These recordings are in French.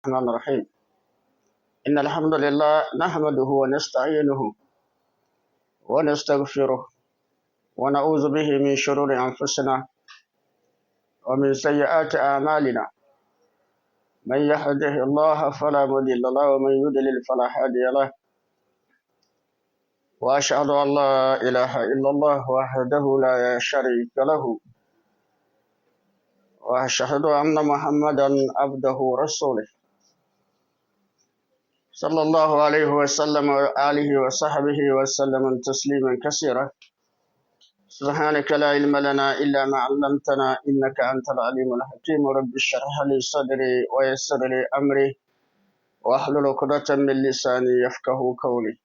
الرحمن الرحيم إن الحمد لله نحمده ونستعينه ونستغفره ونعوذ به من شرور أنفسنا ومن سيئات أعمالنا من يهده الله فلا مضل له ومن يضلل فلا هادي له وأشهد أن لا إله إلا الله وحده لا شريك له وأشهد أن محمدا عبده ورسوله صلى الله عليه وسلم وآله وصحبه وسلم تسليما كثيرا سبحانك لا علم لنا إلا ما علمتنا إنك أنت العليم الحكيم رب اشرح لي صدري ويسر لي أمري واحلل عقدة من لساني يفقهوا قولي.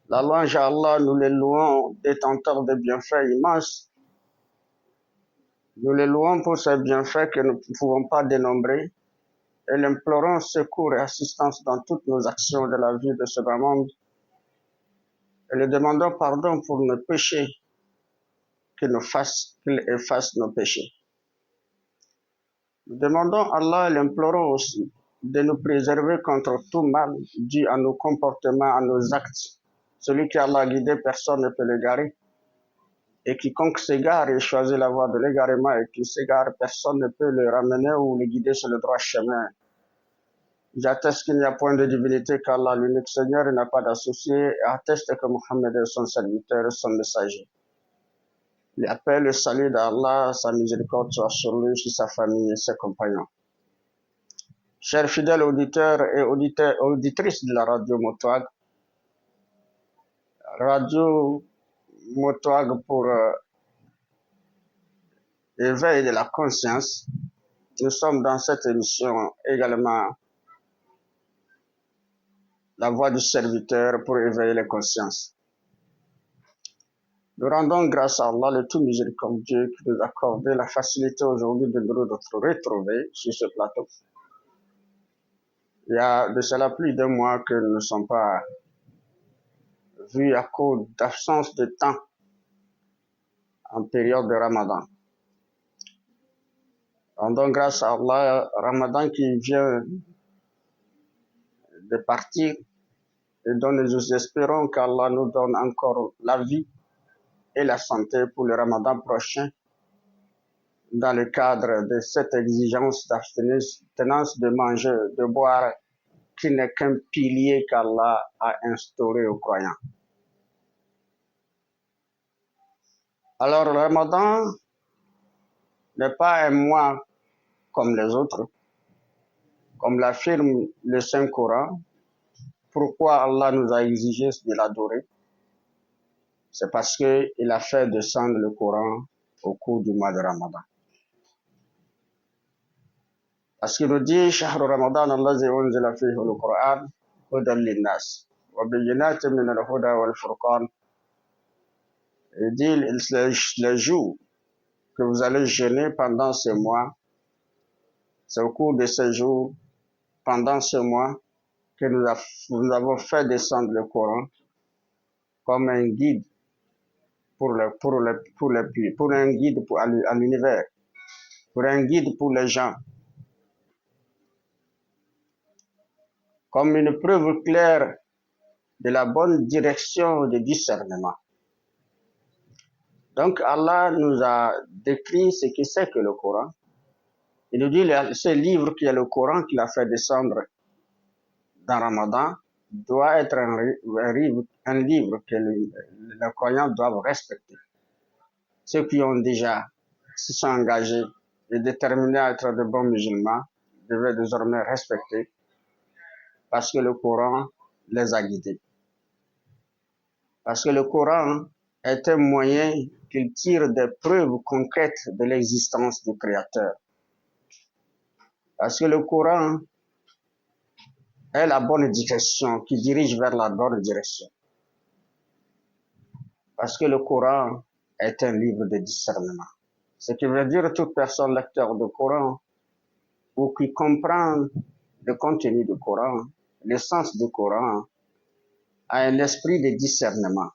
La louange à Allah, nous les louons, détenteurs de bienfaits immenses. Nous les louons pour ces bienfaits que nous ne pouvons pas dénombrer et l'implorons secours et assistance dans toutes nos actions de la vie de ce grand monde. Et le demandons pardon pour nos péchés, qu'il efface nos péchés. Nous demandons à Allah et l'implorons aussi de nous préserver contre tout mal dû à nos comportements, à nos actes. Celui qui Allah a guidé, personne ne peut l'égarer. Et quiconque s'égare et choisit la voie de l'égarement et qui s'égare, personne ne peut le ramener ou le guider sur le droit chemin. J'atteste qu'il n'y a point de divinité qu'Allah, l'unique Seigneur, n'a pas d'associé, et atteste que Mohammed est son serviteur et son messager. Il appelle le salut d'Allah, sa miséricorde soit sur lui, sur sa famille et ses compagnons. Chers fidèles auditeurs et auditrices de la radio Motouag, Radio Motouag pour éveil de la conscience, nous sommes dans cette émission également la voix du serviteur pour éveiller les consciences. Nous rendons grâce à Allah, le tout miséricordieux, qui nous a accordé la facilité aujourd'hui de nous retrouver sur ce plateau. Il y a de cela plus d'un mois que nous ne sommes pas vus à cause d'absence de temps en période de Ramadan. Rendons grâce à Allah, Ramadan qui vient de partir et dont nous espérons qu'Allah nous donne encore la vie et la santé pour le Ramadan prochain dans le cadre de cette exigence d'abstinence de manger, de boire, qui n'est qu'un pilier qu'Allah a instauré aux croyants. Alors, le Ramadan n'est pas un mois comme les autres, comme l'affirme le Saint-Coran. Pourquoi Allah nous a exigé de l'adorer? C'est parce qu'il a fait descendre le Coran au cours du mois de Ramadan. Parce qu'il nous dit, شهر رمضان الذي أنزل فيه القرآن هدى للناس وبينات من الهدى والفرقان. Il dit, les jours que vous allez jeûner pendant ce mois, c'est au cours de ces jours, pendant ce mois, que nous avons fait descendre le Coran comme un guide pour un guide à l'univers, pour un guide pour les gens, comme une preuve claire de la bonne direction de discernement. Donc Allah nous a décrit ce que c'est que le Coran. Il nous dit ce livre qui est le Coran qu'il a fait descendre dans Ramadan doit être un livre que les croyants doivent respecter. Ceux qui ont déjà se sont engagés et déterminés à être de bons musulmans devaient désormais respecter parce que le Coran les a guidés. Parce que le Coran est un moyen qu'il tire des preuves concrètes de l'existence du Créateur. Parce que le Coran est la bonne direction qui dirige vers la bonne direction. Parce que le Coran est un livre de discernement. Ce qui veut dire toute personne lecteur du Coran ou qui comprend le contenu du Coran, l'essence du Coran, a un esprit de discernement.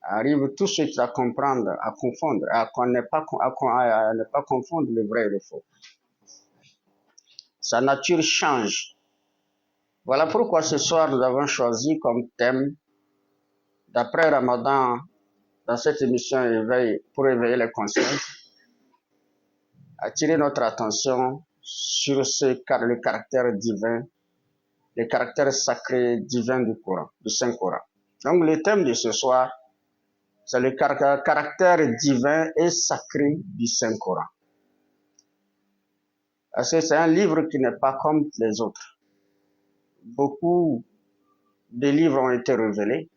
Arrive tout de suite à comprendre, à confondre, à ne pas confondre le vrai et le faux. sa nature change. Voilà pourquoi ce soir nous avons choisi comme thème, d'après Ramadan, dans cette émission pour éveiller les consciences, attirer notre attention sur le caractère divin, le caractère sacré divin du Coran, du Saint-Coran. Donc le thème de ce soir, c'est le caractère divin et sacré du Saint-Coran. Parce que c'est un livre qui n'est pas comme les autres. Beaucoup de livres ont été révélés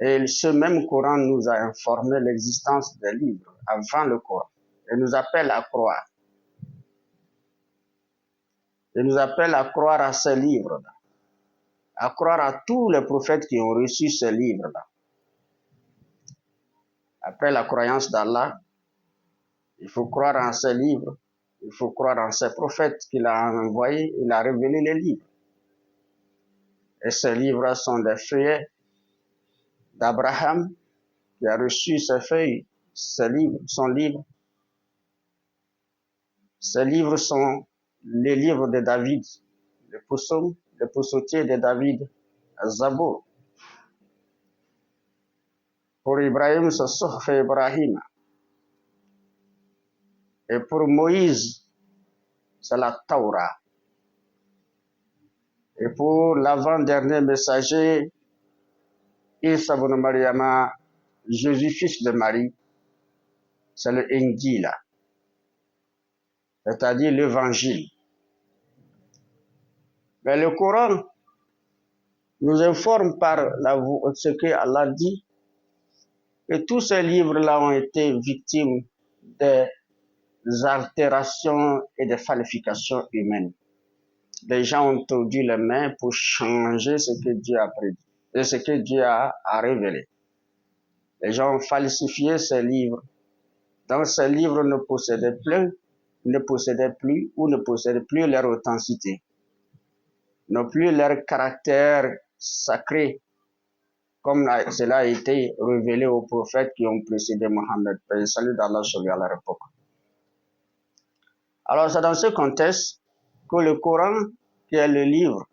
et ce même Coran nous a informé de l'existence des livres avant le Coran et nous appelle à croire. Il nous appelle à croire à ces livres-là, à croire à tous les prophètes qui ont reçu ces livres-là. Après la croyance d'Allah, il faut croire en ces livres, il faut croire en ces prophètes qu'il a envoyés, il a révélé les livres. Et ces livres sont des feuillets d'Abraham qui a reçu ces feuilles, ces livres, son livre. Ces livres sont les livres de David, le psaume, le psautier de David, Zabour. Pour Ibrahim, c'est Sohf Ibrahim. Et pour Moïse, c'est la Torah. Et pour l'avant-dernier messager, Isa ibn Maryama, Jésus, fils de Marie, c'est le Injila, c'est-à-dire l'évangile. Mais le Coran nous informe par ce que Allah dit, que tous ces livres-là ont été victimes des altérations et des falsifications humaines. Les gens ont tordu les mains pour changer ce que Dieu a prédit et ce que Dieu a révélé. Les gens ont falsifié ces livres. Donc ces livres ne possédaient plus leur authenticité, non plus leur caractère sacré, comme cela a été révélé aux prophètes qui ont précédé Mohammed, paix et salut d'Allah sur lui à leur époque. Alors c'est dans ce contexte que le Coran, qui est le livre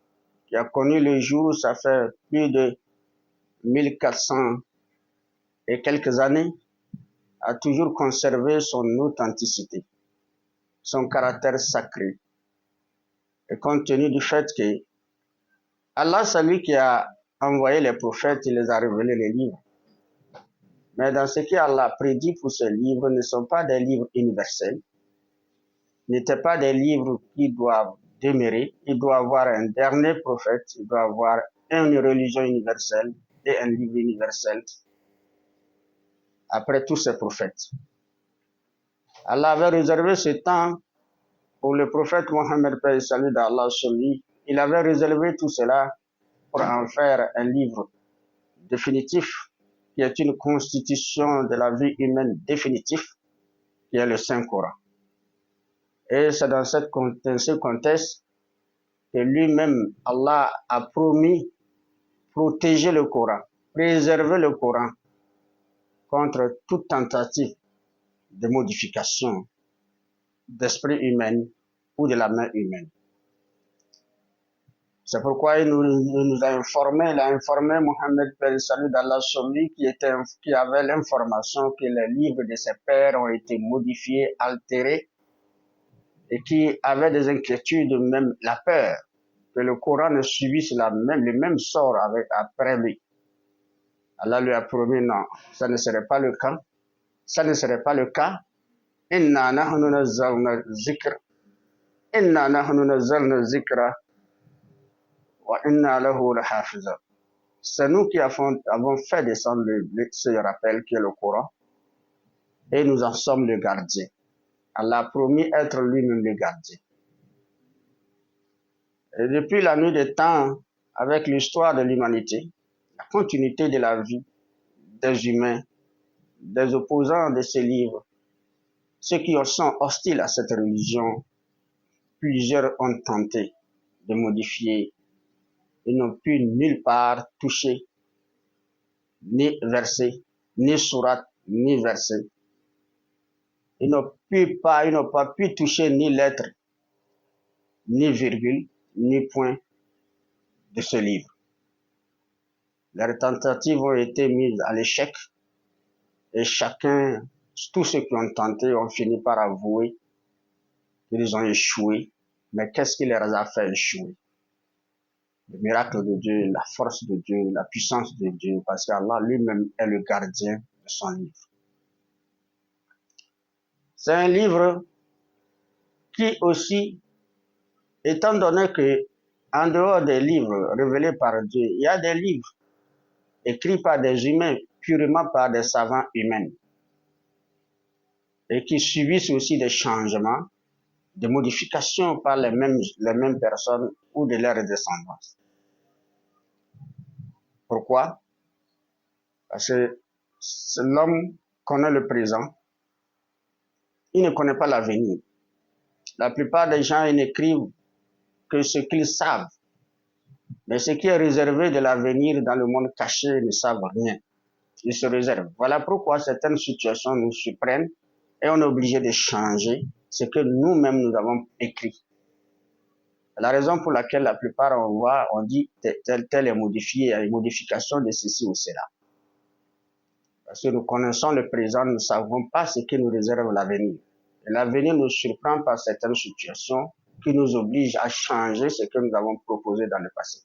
qui a connu le jour, ça fait plus de 1400 et quelques années, a toujours conservé son authenticité, son caractère sacré. Et compte tenu du fait que Allah, c'est lui qui a envoyé les prophètes, il les a révélés les livres. Mais dans ce qu'Allah a prédit pour ces livres, ne sont pas des livres universels, n'étaient pas des livres qui doivent demeurer. Il doit avoir un dernier prophète, il doit avoir une religion universelle et un livre universel après tous ces prophètes. Allah avait réservé ce temps pour le prophète Mohammed, paix et salut d'Allah sur lui. Il avait réservé tout cela pour en faire un livre définitif, qui est une constitution de la vie humaine définitive, qui est le Saint-Coran. Et c'est dans ce contexte que lui-même, Allah a promis protéger le Coran, préserver le Coran contre toute tentative de modification d'esprit humain ou de la main humaine. C'est pourquoi il nous a informé, Mohammed, paix et salut d'Allah sur lui, qui avait l'information que les livres de ses pères ont été modifiés, altérés, et qui avait des inquiétudes, même la peur, que le Coran ne subisse le même sort après lui. Allah lui a promis non, ça ne serait pas le cas. Ça ne serait pas le cas. Inna nahnu nazzalna zikra wa inna lahu lahafizun. C'est nous qui avons fait descendre ce rappel qui est le Coran et nous en sommes le gardien. Allah a promis être lui-même le gardien. Et depuis la nuit des temps, avec l'histoire de l'humanité, la continuité de la vie des humains, des opposants de ces livres, ceux qui sont hostiles à cette religion, plusieurs ont tenté de modifier. Ils n'ont pu nulle part toucher ni verset, ni sourate, ni verset. Ils n'ont pas pu toucher ni lettre ni virgule, ni point de ce livre. Leurs tentatives ont été mises à l'échec et tous ceux qui ont tenté ont fini par avouer qu'ils ont échoué. Mais qu'est-ce qui leur a fait échouer? Le miracle de Dieu, la force de Dieu, la puissance de Dieu, parce qu'Allah lui-même est le gardien de son livre. C'est un livre qui aussi, étant donné que, en dehors des livres révélés par Dieu, il y a des livres écrits par des humains, purement par des savants humains, et qui subissent aussi des changements, des modifications par les mêmes personnes ou de leurs descendants. Pourquoi? Parce que l'homme connaît le présent, il ne connaît pas l'avenir. La plupart des gens, ils n'écrivent que ce qu'ils savent. Mais ce qui est réservé de l'avenir dans le monde caché, ils ne savent rien. Ils se réservent. Voilà pourquoi certaines situations nous surprennent et on est obligé de changer ce que nous-mêmes nous avons écrit. La raison pour laquelle la plupart on dit tel est modifié, il y a une modification de ceci ou cela. Parce que nous connaissons le présent, nous ne savons pas ce qui nous réserve l'avenir. Et l'avenir nous surprend par certaines situations qui nous obligent à changer ce que nous avons proposé dans le passé.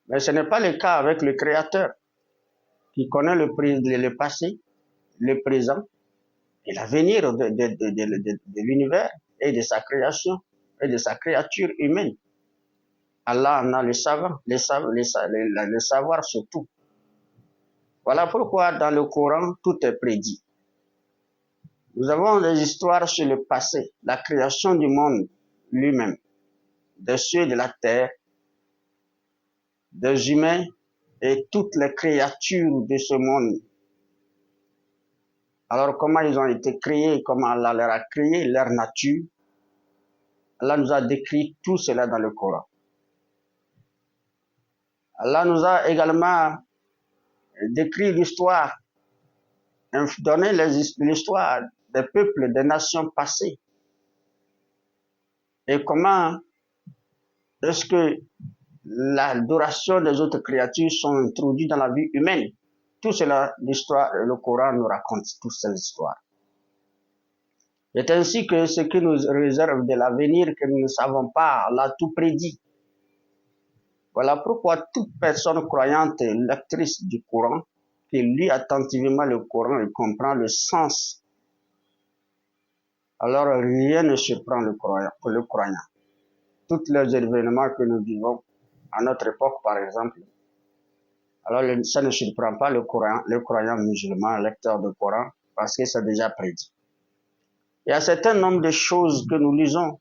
Mais ce n'est pas le cas avec le Créateur, qui connaît le passé, le présent et l'avenir de l'univers et de sa création et de sa créature humaine. Allah en a le savoir sur tout. Voilà pourquoi dans le Coran, tout est prédit. Nous avons des histoires sur le passé, la création du monde lui-même, des cieux et de la terre, des humains et toutes les créatures de ce monde. Alors comment ils ont été créés, comment Allah leur a créé, leur nature. Allah nous a décrit tout cela dans le Coran. Allah nous a également décrit l'histoire, donné l'histoire des peuples, des nations passées. Et comment est-ce que l'adoration des autres créatures sont introduites dans la vie humaine. Tout cela, l'histoire, le Coran nous raconte toutes ces histoires. C'est ainsi que ce qui nous réserve de l'avenir que nous ne savons pas, Allah tout prédit. Voilà pourquoi toute personne croyante et lectrice du Coran, qui lit attentivement le Coran et comprend le sens, alors rien ne surprend le croyant. Tous les événements que nous vivons, à notre époque par exemple, alors ça ne surprend pas le croyant musulman, lecteur de Coran, parce que c'est déjà prédit. Il y a un certain nombre de choses que nous lisons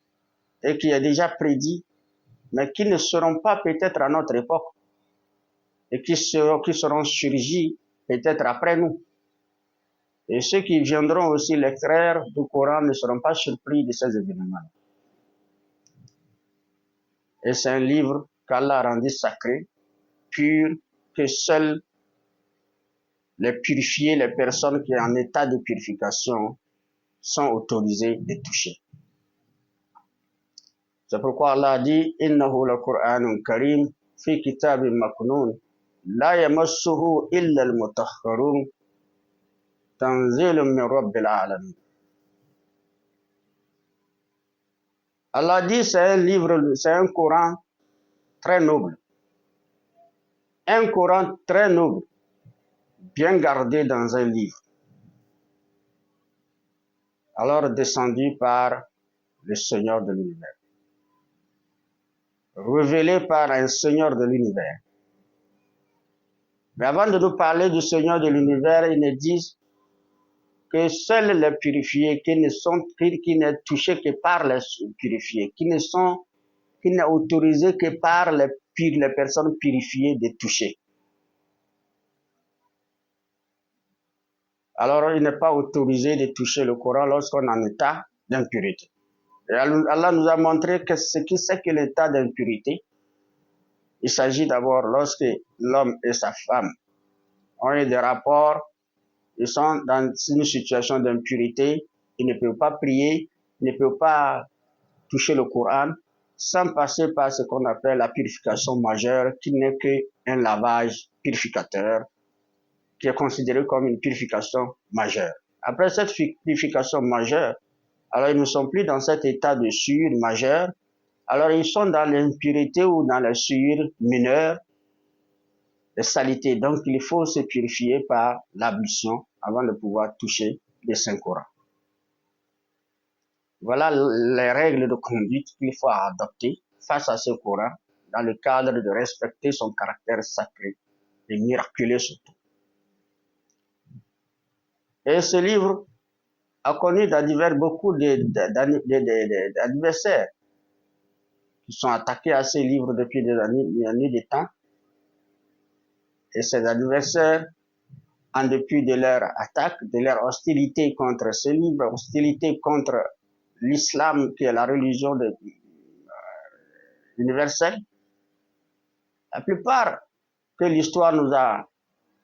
et qui est déjà prédit, mais qui ne seront pas peut-être à notre époque et qui seront surgis peut-être après nous. Et ceux qui viendront aussi l'extraire du Coran ne seront pas surpris de ces événements. Et c'est un livre qu'Allah a rendu sacré, pur, que seuls les purifiés, les personnes qui sont en état de purification, sont autorisées de toucher. C'est pourquoi Allah a dit Innahu la Qur'anun Karim fi kitabin maknun la yamassuhu illa al-mutahharun tanzilun min rabbil alamin. Allah dit c'est un livre, c'est un Coran très noble. Un Coran très noble, bien gardé dans un livre. Alors descendu par le Seigneur de l'univers. Révélé par un Seigneur de l'univers. Mais avant de nous parler du Seigneur de l'univers, ils nous disent que seuls les purifiés, qui n'est touché que par les purifiés, qui n'est autorisé que par les personnes purifiées de toucher. Alors, il n'est pas autorisé de toucher le Coran lorsqu'on est en état d'impureté. Et Allah nous a montré que ce qui c'est que l'état d'impureté, il s'agit d'abord lorsque l'homme et sa femme ont eu des rapports, ils sont dans une situation d'impurité, ils ne peuvent pas prier, ils ne peuvent pas toucher le Coran sans passer par ce qu'on appelle la purification majeure, qui n'est qu'un lavage purificateur, qui est considéré comme une purification majeure. Après cette purification majeure, alors ils ne sont plus dans cet état de souillure majeure, alors ils sont dans l'impureté ou dans la souillure mineure, les saletés. Donc il faut se purifier par l'ablution avant de pouvoir toucher le Saint-Coran. Voilà les règles de conduite qu'il faut adopter face à ce Coran dans le cadre de respecter son caractère sacré et miraculeux surtout. Et ce livre a connu beaucoup d'adversaires qui sont attaqués à ce livre depuis des années de temps. Et ces adversaires, en dépit de leur attaque, de leur hostilité contre ce livre, hostilité contre l'islam qui est la religion universelle, la plupart que l'histoire nous a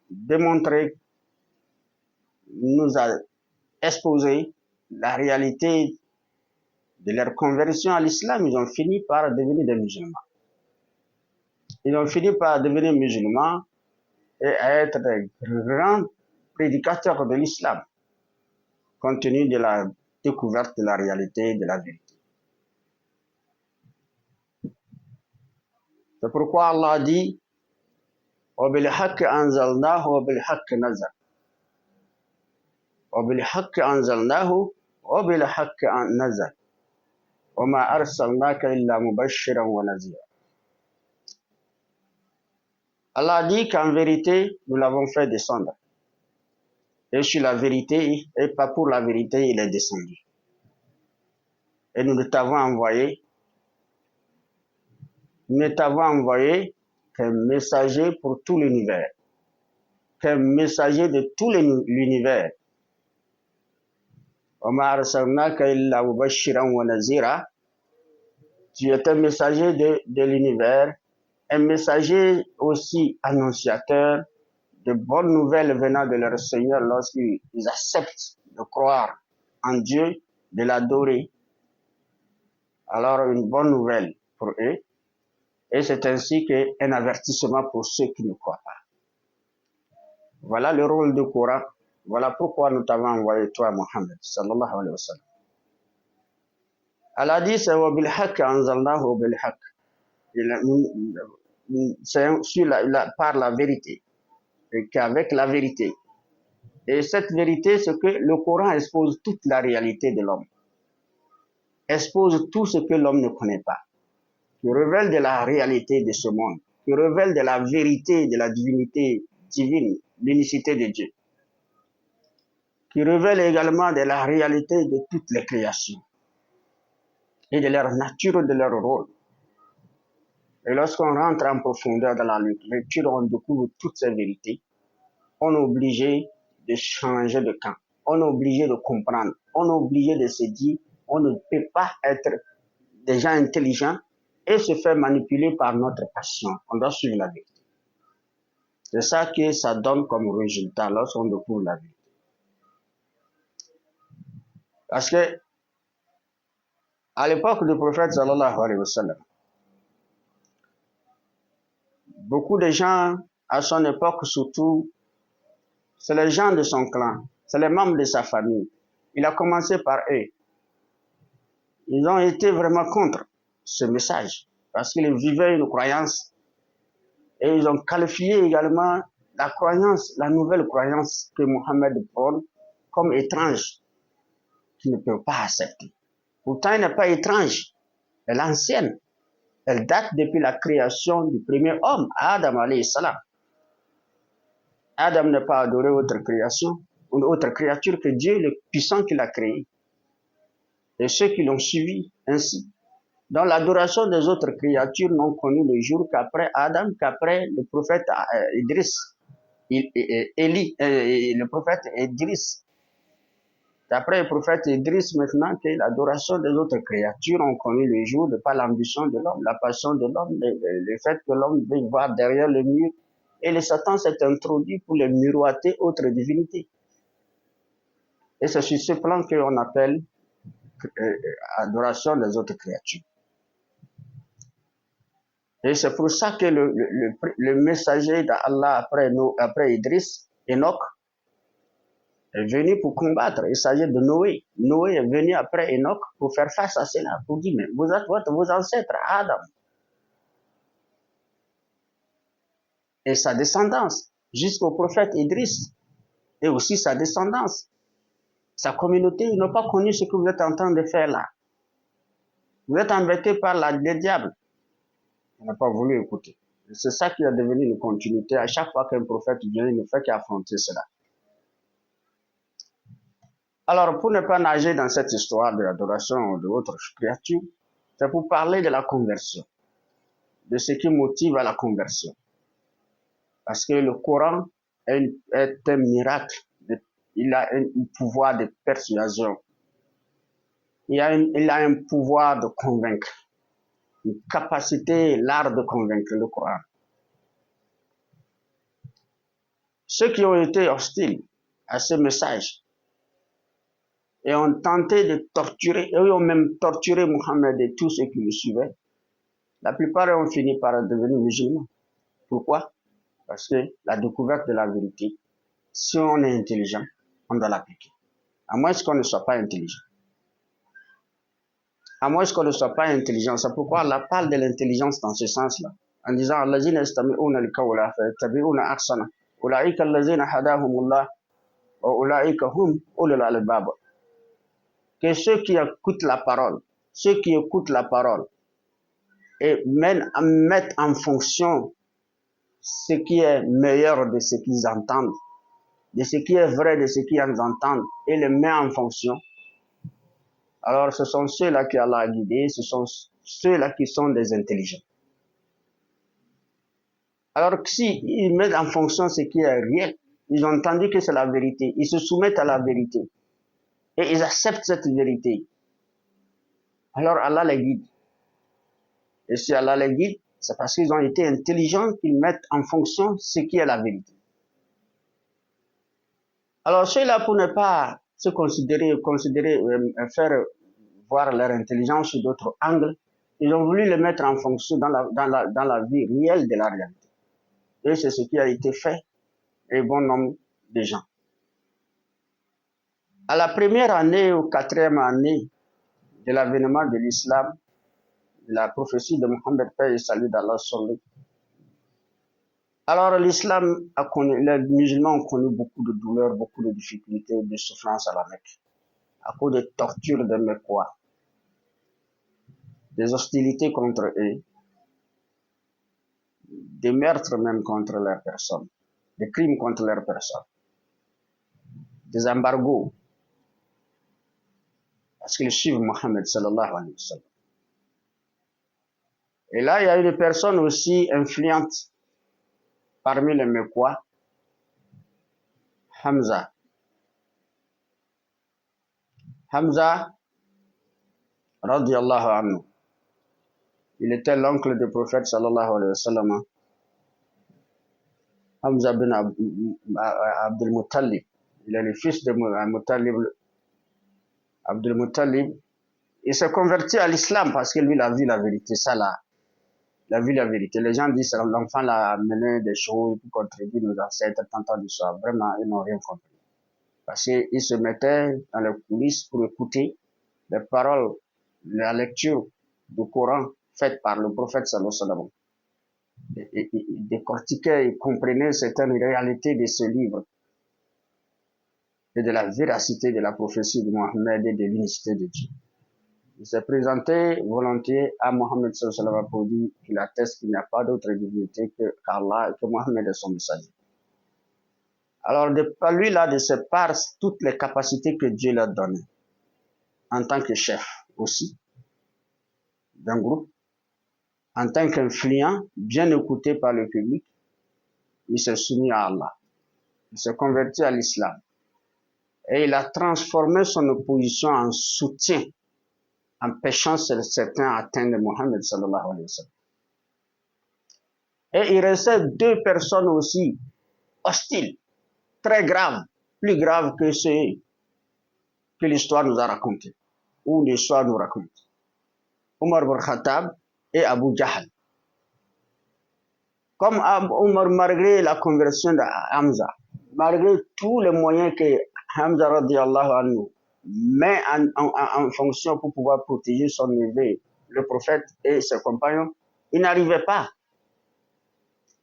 démontré, nous a exposé la réalité de leur conversion à l'islam, ils ont fini par devenir des musulmans. Ils ont fini par devenir musulmans et être des grands prédicateurs de l'islam, compte tenu de la découverte de la réalité de la vérité. C'est pourquoi Allah dit وَبِالْحَقِّ أَنزَلْنَاهُ وَبِالْحَقِّ نَزَلَ وَبِالْحَقِّ أَنزَلْنَاهُ وَبِالْحَقِّ نَزَلَ وَمَا أَرْسَلْنَاكَ إِلَّا مُبَشِّرًا وَنَذِيرًا. Allah dit qu'en vérité, nous l'avons fait descendre. Et sur la vérité, et pas pour la vérité, il est descendu. Et nous ne t'avons envoyé qu'un messager pour tout l'univers, qu'un messager de tout l'univers. Tu es un messager de l'univers, un messager aussi annonciateur de bonnes nouvelles venant de leur Seigneur lorsqu'ils acceptent de croire en Dieu, de l'adorer. Alors une bonne nouvelle pour eux. Et c'est ainsi qu'un avertissement pour ceux qui ne croient pas. Voilà le rôle du Coran. Voilà pourquoi nous t'avons envoyé toi, Mohammed, sallallahu alayhi wa sallam. Allah dit, c'est wa bil haqq anzalnahu wa bil haqq. C'est par la vérité. Et qu'avec la vérité. Et cette vérité, c'est que le Coran expose toute la réalité de l'homme. Expose tout ce que l'homme ne connaît pas. Qui révèle de la réalité de ce monde. Qui révèle de la vérité, de la divinité divine, l'unicité de Dieu. Qui révèle également de la réalité de toutes les créations. Et de leur nature, de leur rôle. Et lorsqu'on rentre en profondeur dans la lecture, on découvre toutes ces vérités. On est obligé de changer de camp. On est obligé de comprendre. On est obligé de se dire, on ne peut pas être des gens intelligents et se faire manipuler par notre passion. On doit suivre la vérité. C'est ça que ça donne comme résultat lorsqu'on découvre la vérité. Parce que, à l'époque du prophète sallallahu alayhi wa sallam, beaucoup de gens, à son époque surtout, c'est les gens de son clan, c'est les membres de sa famille. Il a commencé par eux. Ils ont été vraiment contre ce message, parce qu'ils vivaient une croyance, et ils ont qualifié également la croyance, la nouvelle croyance que Mohammed prône, comme étrange, qu'ils ne peuvent pas accepter. Pourtant, elle n'est pas étrange, elle est ancienne. Elle date depuis la création du premier homme, Adam alayhi salam. Adam n'a pas adoré autre création, une autre créature que Dieu, le puissant qui l'a créé. Et ceux qui l'ont suivi ainsi. Dans l'adoration des autres créatures n'ont connu le jour qu'après Adam, qu'après le prophète Idriss. Le prophète Idriss. D'après le prophète Idriss, maintenant que l'adoration des autres créatures ont connu le jour de par l'ambition de l'homme, la passion de l'homme, le fait que l'homme veut voir derrière le mur. Et le Satan s'est introduit pour les miroiter autres divinités. Et c'est sur ce plan qu'on appelle adoration des autres créatures. Et c'est pour ça que le messager d'Allah après Idriss, Enoch, est venu pour combattre. Il s'agit de Noé. Noé est venu après Enoch pour faire face à cela, pour dire, mais vous êtes vos ancêtres, Adam, et sa descendance, jusqu'au prophète Idriss, et aussi sa descendance. Sa communauté, ils n'ont pas connu ce que vous êtes en train de faire là. Vous êtes embêtés par le diable. Ils n'ont pas voulu écouter. C'est ça qui est devenu une continuité. À chaque fois qu'un prophète vient, il ne fait qu'affronter cela. Alors, pour ne pas nager dans cette histoire de l'adoration de d'autres créatures, c'est pour parler de la conversion, de ce qui motive à la conversion. Parce que le Coran est un miracle. Il a un pouvoir de persuasion. Il a un pouvoir de convaincre. Une capacité, l'art de convaincre, le Coran. Ceux qui ont été hostiles à ce message et ont tenté de torturer, et ont même torturé Mohammed et tous ceux qui le suivaient, la plupart ont fini par devenir musulmans. Pourquoi? Parce que la découverte de la vérité, si on est intelligent, on doit l'appliquer. À moins qu'on ne soit pas intelligent. À moins qu'on ne soit pas intelligent. C'est pourquoi Allah parle de l'intelligence dans ce sens-là. En disant, Allazina yastami'una al-qawla fayattabi'una ahsana. Ulaika allazina hadahumullah wa ulaika hum ulul albab. Que ceux qui écoutent la parole et mettent en fonction ce qui est meilleur de ce qu'ils entendent, de ce qui est vrai de ce qu'ils entendent, et le met en fonction. Alors ce sont ceux-là qui Allah a guidé, ce sont ceux-là qui sont des intelligents. Alors s'ils mettent en fonction ce qui est réel, ils ont entendu que c'est la vérité, ils se soumettent à la vérité, et ils acceptent cette vérité. Alors Allah les guide. Et si Allah les guide, c'est parce qu'ils ont été intelligents qu'ils mettent en fonction ce qui est la vérité. Alors ceux-là, pour ne pas se faire voir leur intelligence sous d'autres angles, ils ont voulu le mettre en fonction dans la vie réelle de la réalité. Et c'est ce qui a été fait, et bon nombre de gens. À la première année ou quatrième année de l'avènement de l'islam, de la prophétie de Mohammed, paix et salut d'Allah sur lui. Alors l'islam a connu, les musulmans ont connu beaucoup de douleurs, beaucoup de difficultés, de souffrances à la Mecque, à cause de tortures de Mecquois, des hostilités contre eux, des meurtres même contre leurs personnes, des crimes contre leurs personnes, des embargos, parce qu'ils suivent Mohammed sallallahu alayhi wa sallam. Et là, il y a une personne aussi influente parmi les Mecquois, Hamza. Hamza, radiyallahu anhu, il était l'oncle du prophète sallallahu alayhi wa sallam. Hamza bin Abdul Muttalib, il est le fils de Abdul Muttalib. Il s'est converti à l'islam parce que lui, il a vu la vérité, ça là. Il a vu la vérité. Les gens disent que l'enfant l'a amené des choses pour contribuer nos ancêtres, tant de ça. Vraiment, ils n'ont rien compris. Parce qu'il se mettait dans les coulisses pour écouter les paroles, la lecture du Coran faite par le prophète sallallahu alayhi wa sallam. Il décortiquait, il comprenait certaines réalités de ce livre et de la véracité de la prophétie de Mohammed et de l'unicité de Dieu. Il s'est présenté volontiers à Mohammed sallallahu alayhi wa sallam pour dire qu'il atteste qu'il n'y a pas d'autre divinité qu'Allah et que Mohammed est son messager. Alors, de lui là, de se part toutes les capacités que Dieu lui a données en tant que chef aussi d'un groupe, en tant qu'influent, bien écouté par le public, il s'est soumis à Allah. Il s'est converti à l'islam. Et il a transformé son opposition en soutien, empêchant certains d'atteindre Mohammed sallallahu alayhi wa sallam. Et il restait deux personnes aussi hostiles, très graves, plus graves que ceux que l'histoire nous a racontés. où l'histoire nous raconte. Omar ibn Khattab et Abu Jahl. Comme Omar, malgré la conversion de Hamza, malgré tous les moyens que Hamza radiallahu anhu met en fonction pour pouvoir protéger son neveu, le prophète et ses compagnons, il n'arrivait pas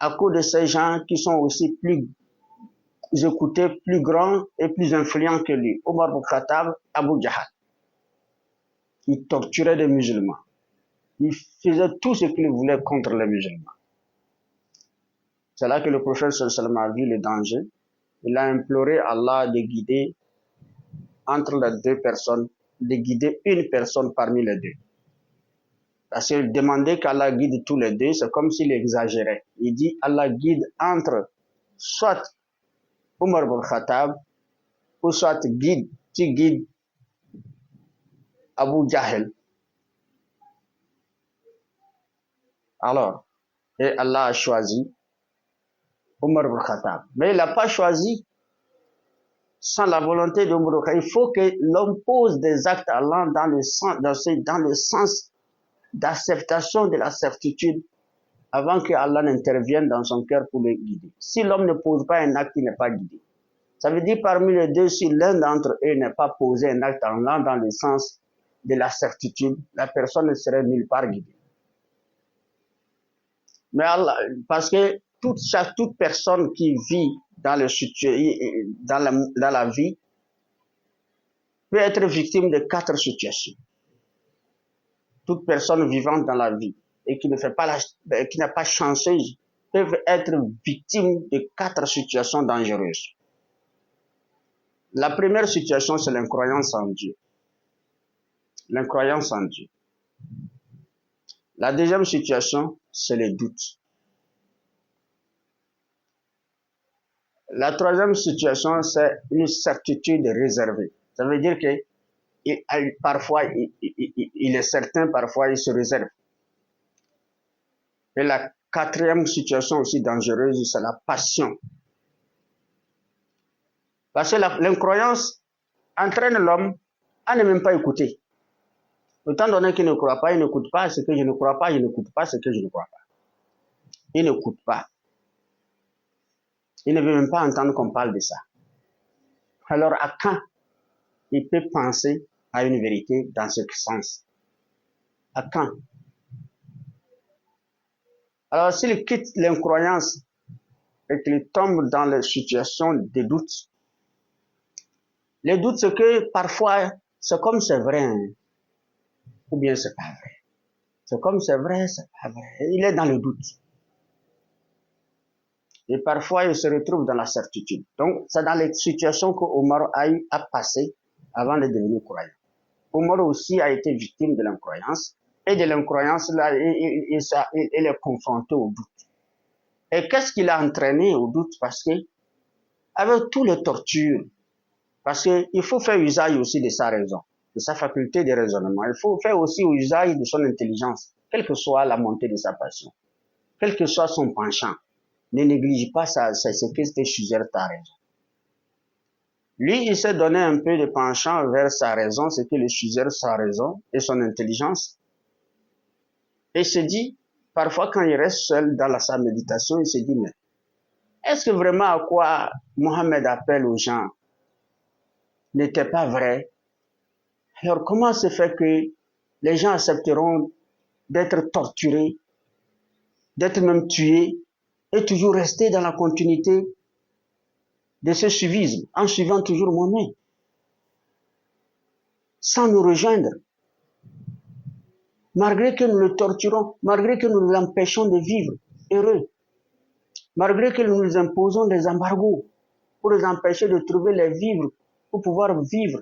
à cause de ces gens qui sont aussi plus écoutés, plus grands et plus influents que lui. Omar ibn Khattab, Abu Jahl. Il torturait les musulmans. Il faisait tout ce qu'il voulait contre les musulmans. C'est là que le prophète sallallahu a vu le danger. Il a imploré Allah de guider entre les deux personnes, de guider une personne parmi les deux. Parce qu'il demandait qu'Allah guide tous les deux, c'est comme s'il exagérait. Il dit Allah guide entre soit Omar ibn Khattab ou soit tu guides Abu Jahl. Alors, et Allah a choisi Omar ibn Khattab. Mais il n'a pas choisi sans la volonté d'Omar ibn Khattab. Il faut que l'homme pose des actes à Allah dans le sens d'acceptation de la certitude avant que Allah n'intervienne dans son cœur pour le guider. Si l'homme ne pose pas un acte, il n'est pas guidé. Ça veut dire parmi les deux, si l'un d'entre eux n'a pas posé un acte en allant dans le sens de la certitude, la personne ne serait nulle part guidée. Mais Allah, parce que toute personne qui vit dans la vie peut être victime de 4 situations. Toute personne vivante dans la vie et qui n'a pas chanceuse peuvent être victimes de 4 situations dangereuses. La première situation, c'est l'incroyance en Dieu. L'incroyance en Dieu. La deuxième situation, c'est le doute. La troisième situation, c'est une certitude réservée. Ça veut dire que parfois, il est certain, parfois, il se réserve. Et la quatrième situation aussi dangereuse, c'est la passion. Parce que l'incroyance entraîne l'homme à ne même pas écouter. Étant donné qu'il ne croit pas, il n'écoute pas ce que je ne crois pas, il n'écoute pas ce que je ne crois pas. Il n'écoute pas. Il ne veut même pas entendre qu'on parle de ça. Alors, à quand il peut penser à une vérité dans ce sens? À quand? Alors, s'il quitte l'incroyance et qu'il tombe dans les situations de doute, les doutes, c'est que parfois, c'est comme c'est vrai, hein, ou bien c'est pas vrai. C'est comme c'est vrai, c'est pas vrai. Il est dans le doute. Et parfois, il se retrouve dans la certitude. Donc, c'est dans les situations qu'Omar a eu à passer avant de devenir croyant. Omar aussi a été victime de l'incroyance. Et de l'incroyance, là, il est confronté au doute. Et qu'est-ce qui l'a entraîné au doute? Parce que, avec toutes les tortures, parce qu'il faut faire usage aussi de sa raison, de sa faculté de raisonnement. Il faut faire aussi usage de son intelligence, quelle que soit la montée de sa passion, quel que soit son penchant. Ne néglige pas ce que ce sujet ta raison. Lui, il s'est donné un peu de penchant vers sa raison, ce que le sujet sa raison et son intelligence. Et il se dit, parfois quand il reste seul dans sa méditation, il se dit, mais est-ce que vraiment à quoi Mohammed appelle aux gens n'était pas vrai? Alors comment se fait que les gens accepteront d'être torturés, d'être même tués, et toujours rester dans la continuité de ce suivisme, en suivant toujours Mohammed, sans nous rejoindre, malgré que nous le torturons, malgré que nous l'empêchons de vivre heureux, malgré que nous nous imposons des embargos pour les empêcher de trouver les vivres, pour pouvoir vivre.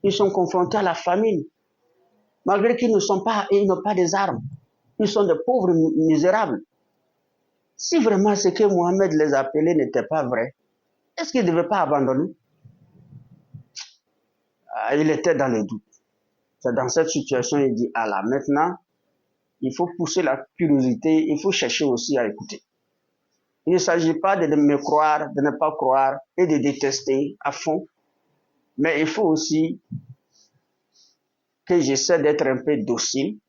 Ils sont confrontés à la famine, malgré qu'ils n'ont pas des armes, ils sont des pauvres misérables. Si vraiment ce que Mohammed les appelait n'était pas vrai, est-ce qu'il ne devait pas abandonner? Il était dans le doute. C'est dans cette situation, il dit, Allah, maintenant, il faut pousser la curiosité, il faut chercher aussi à écouter. Il ne s'agit pas de me croire, de ne pas croire et de détester à fond, mais il faut aussi que j'essaie d'être un peu docile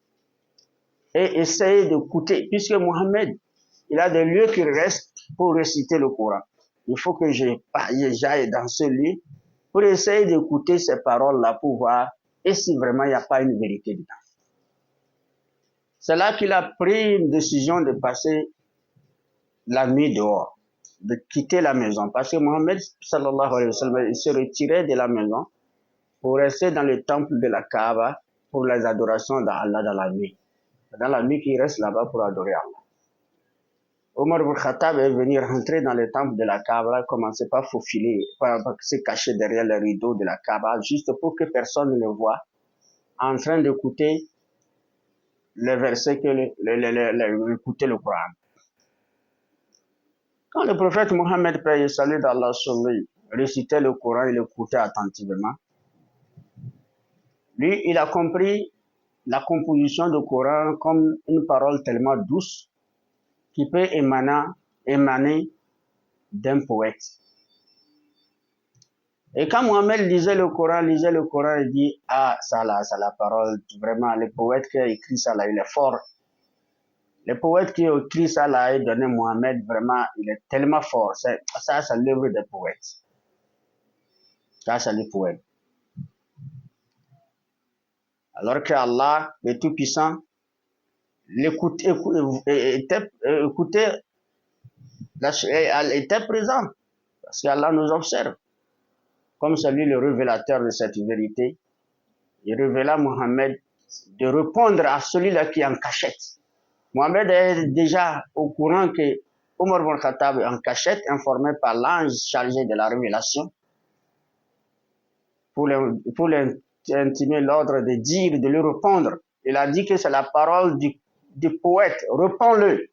et essayer d'écouter, puisque Mohamed, il a des lieux qui restent pour réciter le Coran. Il faut que j'aille dans ce lieu pour essayer d'écouter ces paroles-là pour voir et si vraiment il n'y a pas une vérité dedans. C'est là qu'il a pris une décision de passer la nuit dehors, de quitter la maison. Parce que Mohammed, sallallahu alayhi wa sallam, il se retirait de la maison pour rester dans le temple de la Kaaba pour les adorations d'Allah dans la nuit. Dans la nuit qu'il reste là-bas pour adorer Allah. Omar ibn Khattab est venu rentrer dans le temple de la Kaaba, commencer par faufiler, par se cacher derrière le rideau de la Kaaba, juste pour que personne ne le voie, en train d'écouter les versets, écouter le Coran. Quand le prophète Mohammed, paix et salut d'Allah sur lui, récitait le Coran, il écoutait attentivement. Lui, il a compris la composition du Coran comme une parole tellement douce qui peut émaner d'un poète. Et quand Mohammed lisait le Coran, il dit, ah, ça là, c'est la parole, vraiment, le poète qui a écrit ça là, il est fort. Le poète qui a écrit ça là, il donné Mohammed, vraiment, il est tellement fort. Ça, c'est l'œuvre des poètes. Ça, c'est le poète. Alors que Allah, le Tout-Puissant, était présent. Parce qu'Allah nous observe. Comme celui le révélateur de cette vérité, il révéla Mohammed de répondre à celui-là qui est en cachette. Mohammed est déjà au courant que Omar ibn Khattab est en cachette, informé par l'ange chargé de la révélation, pour l'intimer l'ordre de dire, de lui répondre. Il a dit que c'est la parole du poète, réponds-le.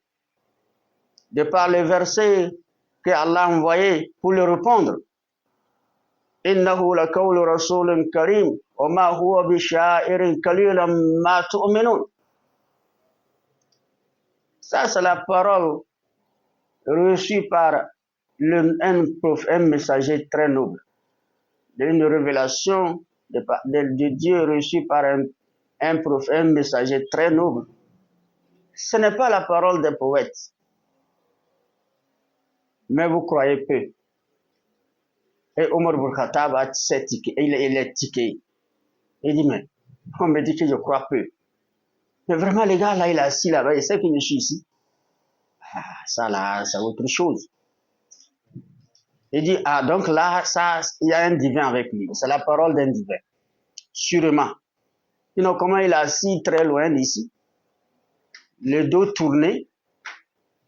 De par les versets que Allah a envoyés pour lui répondre. إنه لقول رسول كريم وما هو بشاعر قليلا ما تؤمنون. Ça, c'est la parole reçue par un messager très noble. Une révélation de Dieu reçue par un messager très noble. Ce n'est pas la parole des poètes. Mais vous croyez peu. Et Omar ibn Khattab a tiqué, il est tiqué. Il dit, mais on me dit que je crois peu. Mais vraiment, les gars, là, il est assis là-bas, il sait que je suis ici. Ah, ça là, c'est autre chose. Il dit, ah, donc là, ça, il y a un divin avec lui. C'est la parole d'un divin. Sûrement. Sinon, comment il est assis très loin d'ici, le dos tourné,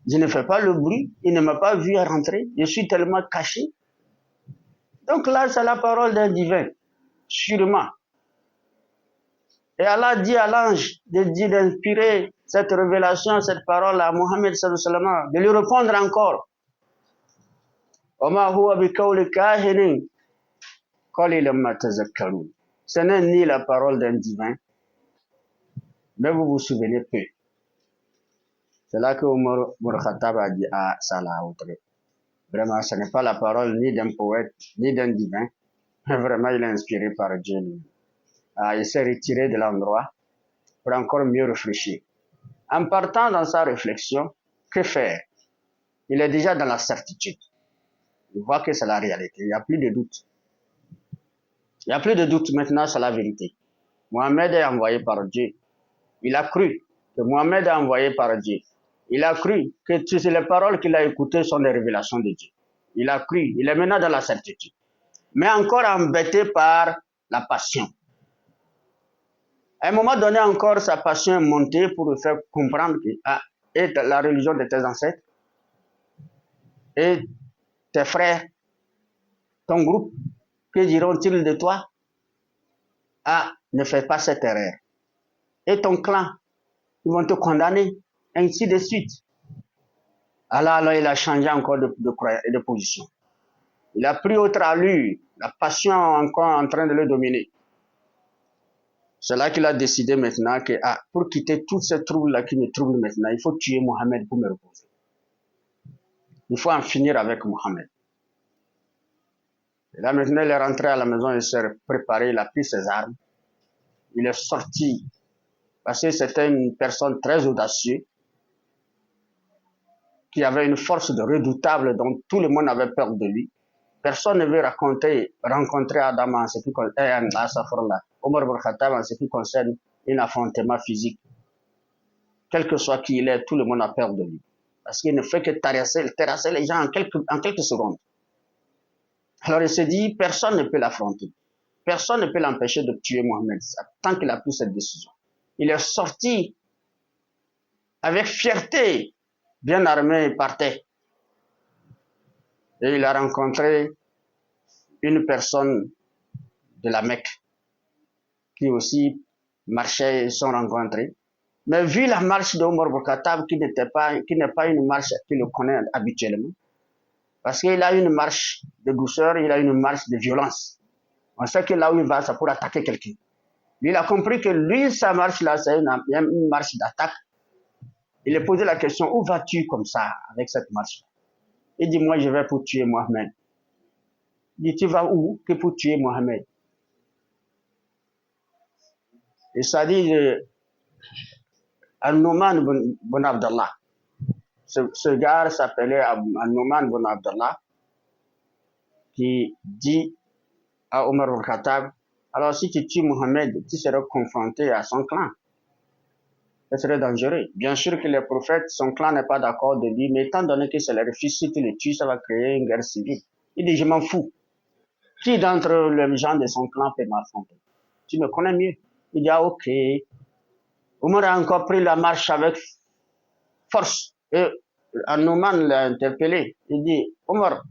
je ne fais pas le bruit, il ne m'a pas vu rentrer, je suis tellement caché. Donc là, c'est la parole d'un divin, sûrement. Et Allah dit à l'ange d'inspirer cette révélation, cette parole à Mohammed sallallahu alayhi wa sallam, de lui répondre encore. Ce n'est ni la parole d'un divin, mais vous vous souvenez peu. C'est là que Omar ibn Khattab a dit, ah, ça l'a autre. Vraiment, ce n'est pas la parole ni d'un poète, ni d'un divin, mais vraiment, il est inspiré par Dieu. Ah, il s'est retiré de l'endroit pour encore mieux réfléchir. En partant dans sa réflexion, que faire? Il est déjà dans la certitude. Il voit que c'est la réalité. Il n'y a plus de doute. Il n'y a plus de doute maintenant, c'est la vérité. Mohammed est envoyé par Dieu. Il a cru que Mohammed est envoyé par Dieu. Il a cru que toutes les paroles qu'il a écoutées sont des révélations de Dieu. Il a cru. Il est maintenant dans la certitude. Mais encore embêté par la passion. À un moment donné encore, sa passion est montée pour lui faire comprendre que est la religion de tes ancêtres et tes frères, ton groupe, que diront-ils de toi? Ah, ne fais pas cette erreur. Et ton clan, ils vont te condamner, ainsi de suite. Alors il a changé encore de position. Il a pris autre allure, la passion encore en train de le dominer. C'est là qu'il a décidé maintenant que pour quitter tous ces troubles-là qui me troublent maintenant, il faut tuer Mohammed pour me reposer. Il faut en finir avec Mohammed. Et là maintenant, il est rentré à la maison, il s'est préparé, il a pris ses armes. il est sorti, parce que c'était une personne très audacieuse, qui avait une force de redoutable dont tout le monde avait peur de lui. Personne ne veut rencontrer Adam en ce qui concerne Omar ibn Khattab en ce qui concerne un affrontement physique. Quel que soit qui il est, tout le monde a peur de lui. Parce qu'il ne fait que terrasser les gens en quelques secondes. Alors il se dit, personne ne peut l'affronter. Personne ne peut l'empêcher de tuer Mohammed tant qu'il a pris cette décision. Il est sorti avec fierté, bien armé, il partait. Et il a rencontré une personne de la Mecque qui aussi marchait, ils se sont rencontrés. Mais vu la marche d'Omar ibn Khattab, qui n'est pas une marche qu'il connaît habituellement, parce qu'il a une marche de douceur, il a une marche de violence. On sait que là où il va, c'est pour attaquer quelqu'un. Il a compris que lui, sa marche là, c'est une marche d'attaque. Il a posé la question, où vas-tu comme ça, avec cette marche? Il dit, moi, je vais pour tuer Mohammed. Il dit, tu vas où que pour tuer Mohammed? Et ça dit, An-Numan bin Abdallah. Ce gars s'appelait An-Numan bin Abdallah, qui dit à Omar ibn Khattab, alors si tu tues Mohammed, tu seras confronté à son clan. Ce serait dangereux. Bien sûr que les prophètes, son clan n'est pas d'accord de lui, mais étant donné que c'est leur fils, si tu le tues, ça va créer une guerre civile. Il dit, je m'en fous. Qui d'entre les gens de son clan peut m'affronter? Tu me connais mieux. Il dit, ah ok. Omar a encore pris la marche avec force. Et An-Numan l'a interpellé. Il dit, Omar,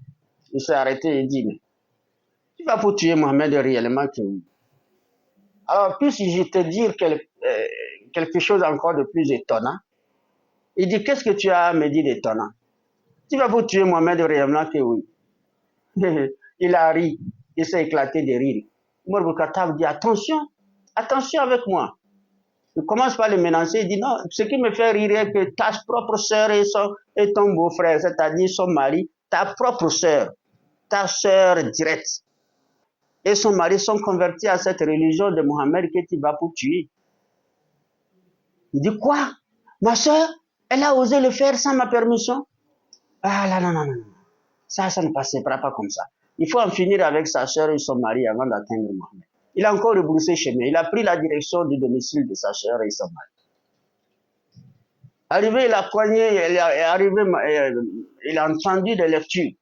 il s'est arrêté, il dit, mais tu vas pour tuer Mohammed réellement que oui. Alors, puis-je te dire quelque chose encore de plus étonnant? Il dit, qu'est-ce que tu as à me dire d'étonnant? Tu vas pour tuer Mohammed réellement que oui. Il a ri, il s'est éclaté de rire. Omar ibn Khattab dit, attention, attention avec moi. Il commence par le menacer, il dit, non, ce qui me fait rire est que ta propre sœur et ton beau-frère, c'est-à-dire son mari, ta propre sœur, ta sœur directe, et son mari sont convertis à cette religion de Mohammed que tu vas pour tuer. Il dit, quoi? Ma sœur, elle a osé le faire sans ma permission? Ah là, non, non, non. Ça ne passera pas comme ça. Il faut en finir avec sa sœur et son mari avant d'atteindre Mohammed. Il a encore rebroussé chemin. Il a pris la direction du domicile de sa sœur et son mari. Arrivé, il a cogné, il a entendu des lectures.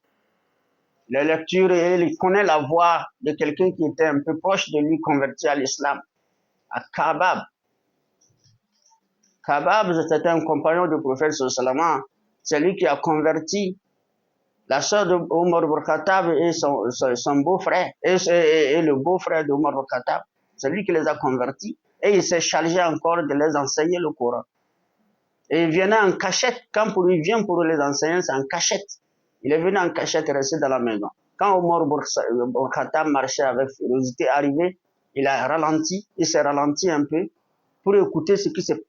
Les lectures, et il connaît la voix de quelqu'un qui était un peu proche de lui, converti à l'islam, à Khabab. Khabab, c'était un compagnon du prophète sallallahu. C'est lui qui a converti la sœur de Omar ibn Khattab et son beau-frère, et le beau-frère de Omar ibn Khattab. C'est lui qui les a convertis. Et il s'est chargé encore de les enseigner le Coran. Et il venait en cachette. Quand il vient pour les enseigner, c'est en cachette. Il est venu en cachette et resté dans la maison. Quand Omar ibn Khattab marchait avec férocité, arrivé, il a ralenti, il s'est ralenti un peu pour écouter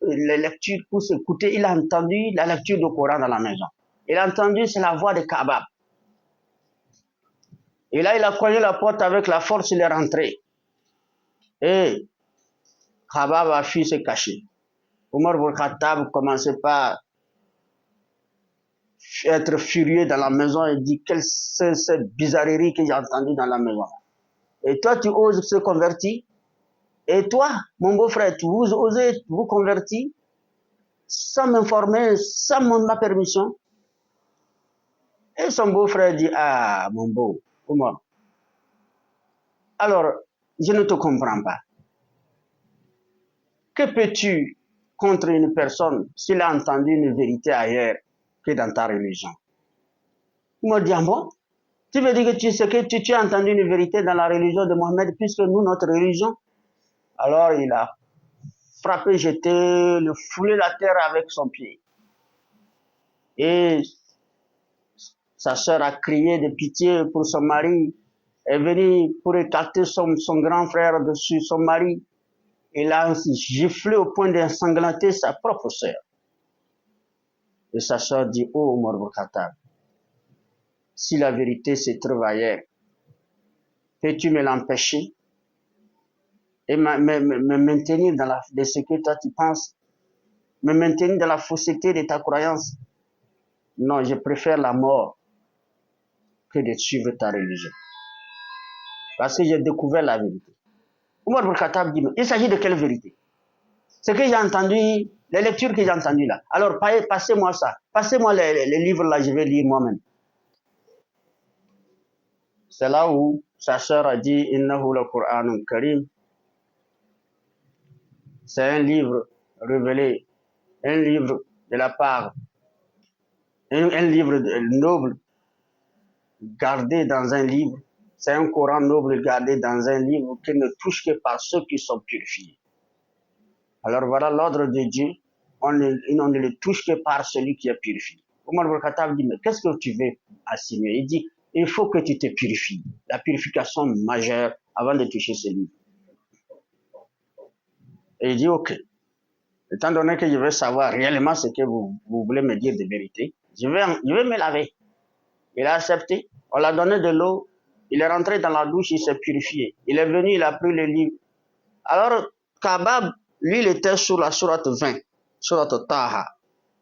les lectures, pour s'écouter. Il a entendu la lecture du Coran dans la maison. Il a entendu, c'est la voix de Khabab. Et là, il a cogné la porte avec la force, il est rentré. Et Khabab a fui se cacher. Omar ibn Khattab commençait par être furieux dans la maison et dit, quelle c'est cette bizarrerie que j'ai entendue dans la maison. Et toi, tu oses se convertir? Et toi, mon beau-frère, vous osez vous convertir sans m'informer, sans ma permission? Et son beau-frère dit, ah, mon beau, Omar, alors, je ne te comprends pas. Que peux-tu contre une personne s'il a entendu une vérité ailleurs que dans ta religion? Il m'a dit, ah bon? Tu veux dire que tu as entendu une vérité dans la religion de Mohammed, puisque nous, notre religion? Alors il a frappé, jeté, le foulé la terre avec son pied. Et sa sœur a crié de pitié pour son mari, est venue pour écarter son grand frère dessus, son mari. Il a giflé au point d'ensanglanter sa propre sœur. Et sa sœur dit, oh Omar ibn Khattab, si la vérité se trouve ailleurs, peux-tu me l'empêcher? et me maintenir de ce que toi tu penses, me maintenir dans la fausseté de ta croyance. Non, je préfère la mort que de suivre ta religion. Parce que j'ai découvert la vérité. Omar ibn Khattab dit, mais il s'agit de quelle vérité? Ce que j'ai entendu, les lectures que j'ai entendues là. Alors, passez-moi ça. Passez-moi les livres là, je vais lire moi-même. C'est là où sa sœur a dit, Innahu le Qur'anun Karim. C'est un livre révélé, un livre de la part, un livre noble, gardé dans un livre. C'est un Coran noble gardé dans un livre qui ne touche que par ceux qui sont purifiés. Alors voilà l'ordre de Dieu, on ne le touche que par celui qui est purifié. Omar ibn Khattab dit, mais qu'est-ce que tu veux assigner? Il dit, il faut que tu te purifies. La purification majeure avant de toucher ce livre. Et il dit, ok, étant donné que je veux savoir réellement ce que vous voulez me dire de vérité, je vais me laver. Il a accepté, on l'a donné de l'eau, il est rentré dans la douche, il s'est purifié. Il est venu, il a pris le livre. Alors, Kabab, lui, il était sur la sourate 20, sourate Taha.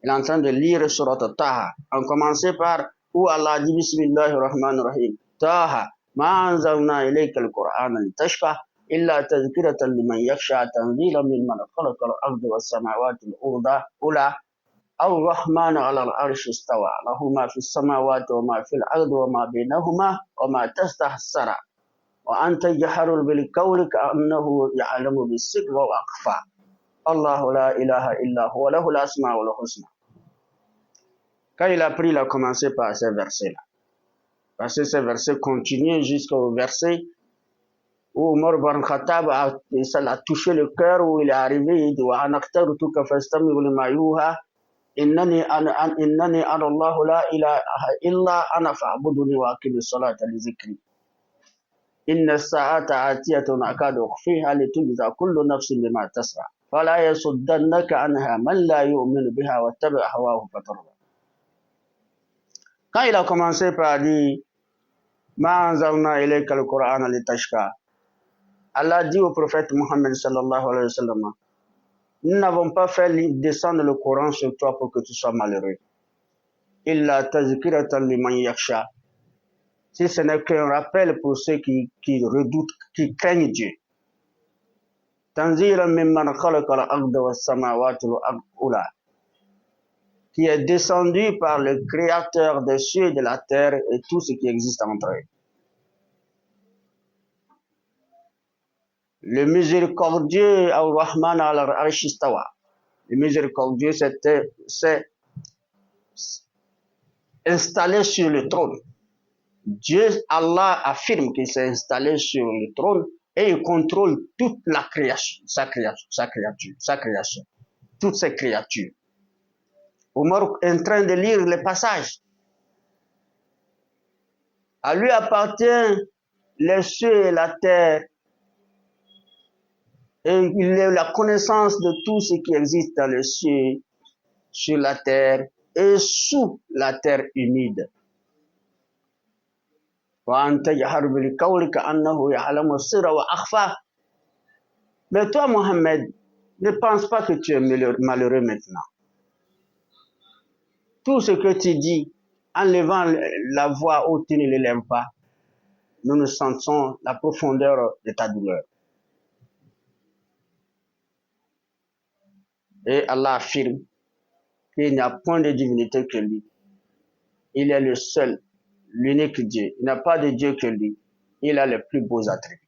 Il est en train de lire sourate Taha. On commençait par où Allah dit Bismillahirrahmanirrahim. Taha, ma anzalna ilayka al-Qur'ana litashqa illa tadhkiratan liman yakhsha tanzilan mimman khalaqa al-arda was-samawati al-ula الرحمن على العرش استوى له ما في السماوات وما في الأرض وما بينهما وما تحت الثرى وأنت جهر بالقول كأنه يعلم بالسر وأخفى الله لا إله إلا هو له الأسماء الحسنى. Quand il a pris, il a commencé par ces versets-là. Parce que ces versets continuent jusqu'au verset où Omar ibn Khattab a touché le cœur, où il est arrivé, il dit wa anaqtaruka fastami'u lima yuha إنني أنا الله لا إله إلا أنا فاعبدني وأقم الصلاة لذكري إن الساعة آتية أكاد أخفيها لتجزى كل نفس بما تسعى فلا يصدنك عنها من لا يؤمن بها واتبع هواه فتردى. Quand il a commencé par dire ما أنزلنا إليك القرآن لتشقى, Allah dit au prophète Mohammed sallallahu alayhi wa sallam, nous n'avons pas fait descendre le Coran sur toi pour que tu sois malheureux. Illa tazkiratan liman yakhsha. Si ce n'est qu'un rappel pour ceux qui redoutent, qui craignent Dieu. Tanzilan mimman khalaqa al-arda was-samawati wal-ula. Qui est descendu par le Créateur des cieux et de la terre et tout ce qui existe entre eux. Le miséricordieux Ar-Rahman al-Arsh istawa. Le miséricordieux s'est installé sur le trône. Dieu, Allah affirme qu'il s'est installé sur le trône et il contrôle toute la création, sa création, toutes ses créatures. Omar est en train de lire les passages. À lui appartient les cieux et la terre. Et il a la connaissance de tout ce qui existe dans les cieux, sur la terre et sous la terre humide. Mais toi, Mohammed, ne pense pas que tu es malheureux maintenant. Tout ce que tu dis, en levant la voix haute, tu ne l'élèves pas. Nous sentons la profondeur de ta douleur. Et Allah affirme qu'il n'y a point de divinité que lui. Il est le seul, l'unique Dieu. Il n'y a pas de Dieu que lui. Il a les plus beaux attributs.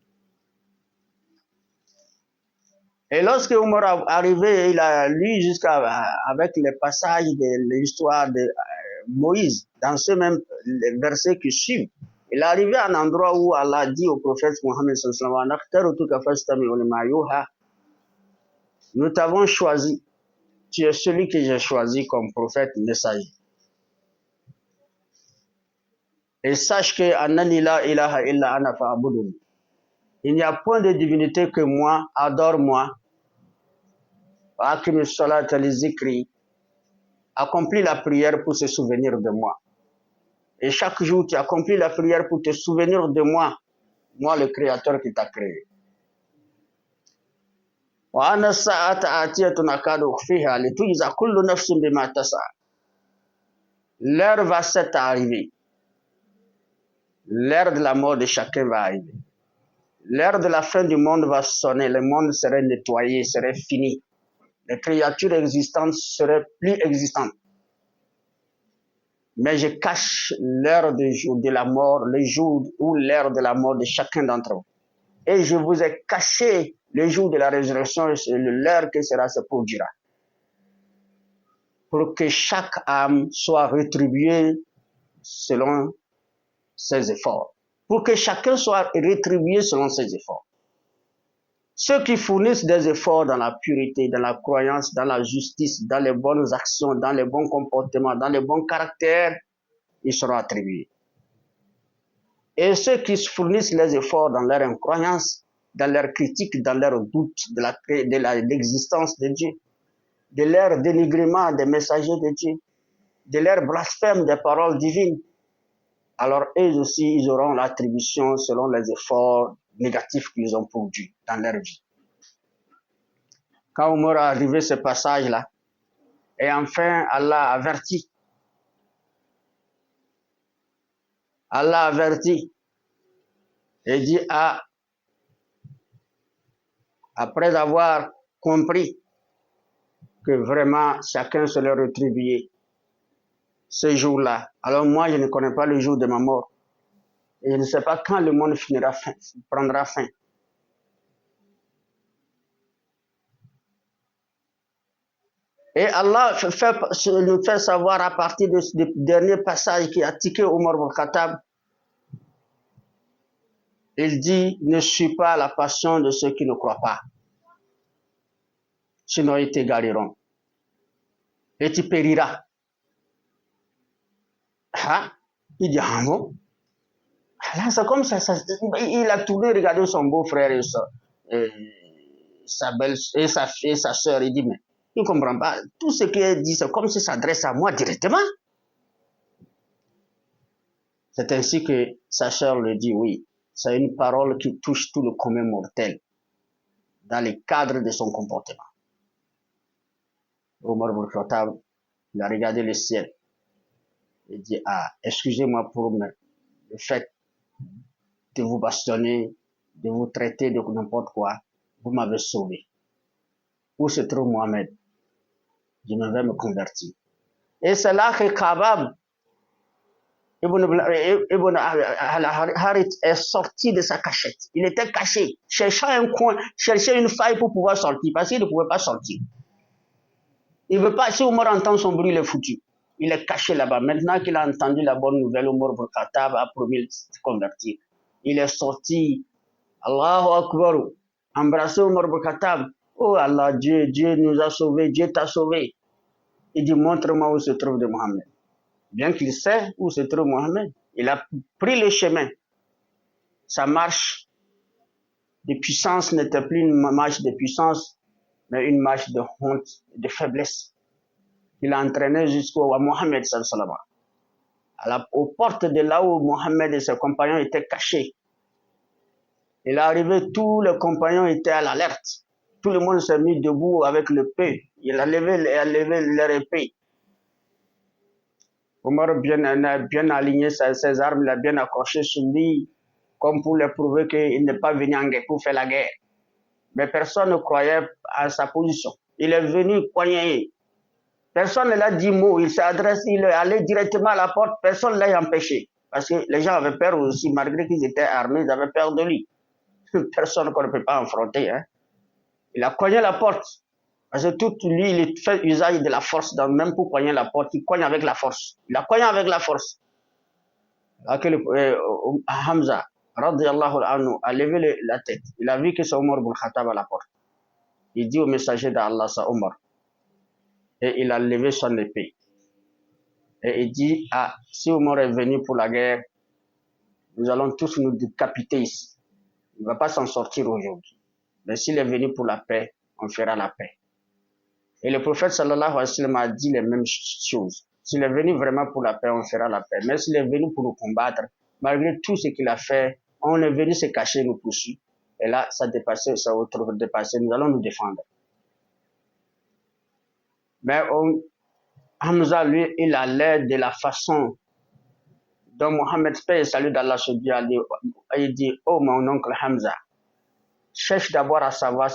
Et lorsque Omar est arrivé, il a lu avec les passages de l'histoire de Moïse, dans ce même verset qui suit. Il est arrivé à un endroit où Allah dit au prophète Mohammed sallallahu alayhi wa sallam, nous t'avons choisi. Tu es celui que j'ai choisi comme prophète messager. Et sache que Ananila ilaha illa ana fa'buduni. Il n'y a point de divinité que moi, adore-moi. Aqim as-salat li-zikri. Accomplis la prière pour se souvenir de moi. Et chaque jour, tu accomplis la prière pour te souvenir de moi. Moi, le Créateur qui t'a créé. وأن الساعة آتية أكاد أخفيها لتجزى كل نفس بما تسعى. L'heure va s'être arrivée. L'heure de la mort de chacun va arriver. L'heure de la fin du monde va sonner. Le monde serait nettoyé, serait fini. Les créatures existantes seraient plus existantes. Mais je cache l'heure de la mort, le jour ou l'heure de la mort de chacun d'entre vous. Et je vous ai caché le jour de la résurrection et l'heure que cela se produira. Pour que chaque âme soit rétribuée selon ses efforts. Pour que chacun soit rétribué selon ses efforts. Ceux qui fournissent des efforts dans la pureté, dans la croyance, dans la justice, dans les bonnes actions, dans les bons comportements, dans les bons caractères, ils seront attribués. Et ceux qui fournissent les efforts dans leur incroyance, dans leur critique, dans leur doute de l'existence de Dieu, de leur dénigrement des messagers de Dieu, de leur blasphème des paroles divines, alors eux aussi, ils auront l'attribution selon les efforts négatifs qu'ils ont produits dans leur vie. Quand Omar a arrivé ce passage-là, et enfin Allah avertit et dit après avoir compris que vraiment chacun se le rétribuait ce jour-là. Alors moi, je ne connais pas le jour de ma mort. Et je ne sais pas quand le monde prendra fin. Et Allah nous fait savoir à partir de ce dernier passage qui a tiqué Omar ibn Khattab. Il dit, ne suis pas la passion de ceux qui ne croient pas. Sinon ils t'égaleront. Et tu périras. Ah, il dit, ah bon? Là, c'est comme ça, il a tourné, regardé son beau-frère et sa belle et sa fille et sa sœur. Il dit, mais il ne comprend pas. Tout ce qu'il dit, c'est comme s'il s'adresse à moi directement. C'est ainsi que sa sœur lui dit, oui, c'est une parole qui touche tout le commun mortel dans le cadre de son comportement. Omar ibn Khattab, il a regardé le ciel et dit, ah, excusez-moi pour le fait de vous bastonner, de vous traiter de n'importe quoi, vous m'avez sauvé. Où se trouve Mohamed? Je me vais me convertir. Et c'est là que Khabab Ibn al-Harith est sorti de sa cachette. Il était caché, cherchant un coin, cherchant une faille pour pouvoir sortir, parce qu'il ne pouvait pas sortir. Il ne veut pas, si Omar entend son bruit, il est foutu. Il est caché là-bas. Maintenant qu'il a entendu la bonne nouvelle, Omar ibn Khattab a promis de se convertir. Il est sorti, Allahu Akbar, embrassé Omar ibn Khattab. Oh Allah, Dieu nous a sauvés, Dieu t'a sauvé. Il dit, montre-moi où se trouve de Mohammed. Bien qu'il sait où se trouve Mohammed, il a pris le chemin. Sa marche de puissance n'était plus une marche de puissance, mais une marche de honte, de faiblesse. Il a entraîné jusqu'au Mohammed sallallahu alayhi wa sallam. Aux portes de là où Mohammed et ses compagnons étaient cachés. Il est arrivé, tous les compagnons étaient à l'alerte. Tout le monde s'est mis debout avec l'épée. Il a levé leur épée. Omar bien aligné ses armes, il a bien accroché sur lui, comme pour lui prouver qu'il n'est pas venu en guerre pour faire la guerre. Mais personne ne croyait à sa position. Il est venu poigner. Personne ne l'a dit mot. Il s'est adressé, il est allé directement à la porte. Personne ne l'a empêché. Parce que les gens avaient peur aussi, malgré qu'ils étaient armés, ils avaient peur de lui. Personne qu'on ne peut pas affronter. Hein. Il a cogné la porte. Parce que tout lui, il fait usage de la force, même pour cogner la porte, il cogne avec la force. Il a cogné avec la force. Hamza, radiyallahu anhu, a levé la tête. Il a vu que c'est Omar ibn Khattab à la porte. Il dit au messager d'Allah, c'est Omar. Et il a levé son épée. Et il dit, ah, si Omar est venu pour la guerre, nous allons tous nous décapiter ici. Il ne va pas s'en sortir aujourd'hui. Mais s'il est venu pour la paix, on fera la paix. Et le prophète sallallahu alayhi wa sallam a dit les mêmes choses. S'il est venu vraiment pour la paix, on fera la paix. Mais s'il est venu pour nous combattre, malgré tout ce qu'il a fait, on est venu se cacher, nous poursuivre. Et là, ça dépassait, ça autre dépassé, nous allons nous défendre. Mais Hamza, lui, il a l'air de la façon dont Mohammed, paix et salut d'Allah se dit, il dit, oh mon oncle Hamza, cherche d'abord à savoir